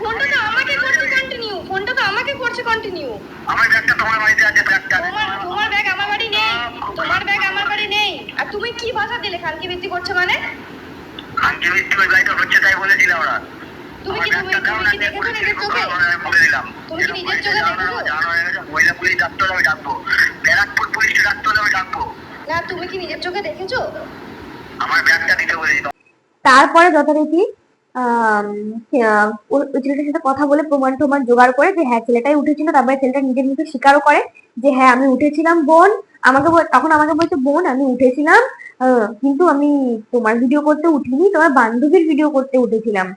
ফোনটা তো আমাকে করছে কন্টিনিউ, ফোনটা তো আমাকে করছে কন্টিনিউ। আমার ব্যাগটা তোমার বাড়িতে আছে, ব্যাগটা তোমার ব্যাগ আমার বাড়ি নেই, তোমার ব্যাগ আমার বাড়ি নেই। আর তুমি কি ভাষা দিলে খানকি ভিত্তি করছে মানে? খানকি ভিত্তি ওই বাড়িতে হচ্ছে তাই বলেছিল ওরা। তুমি কি দেখেছো নিজের চোখে? বলে দিলাম তুমি কি নিজের চোখে দেখেছো? জানো হয়ে গেছে, মহিলা পুলিশ ডাক্তার আমি ডাকবো, ব্যারাকপুর পুলিশ ডাক্তার আমি ডাকবো। না তুমি কি নিজের চোখে দেখেছো? আমার ব্যাগটা দিতে বলেছি। তারপরে যথারীতি ওই ছেলেটার সাথে কথা বলে প্রমাণ টমাণ জোগাড় করে যে হ্যাঁ ছেলেটাই উঠেছিল। তারপরে ছেলেটা নিজের মুখে স্বীকারও করে যে হ্যাঁ আমি উঠেছিলাম বোন। তখন আমাকে বলছে বোন আমি উঠেছিলাম, কিন্তু আমি তোমার ভিডিও করতে উঠিনি, তোমার বান্ধবীর ভিডিও করতে উঠেছিলাম।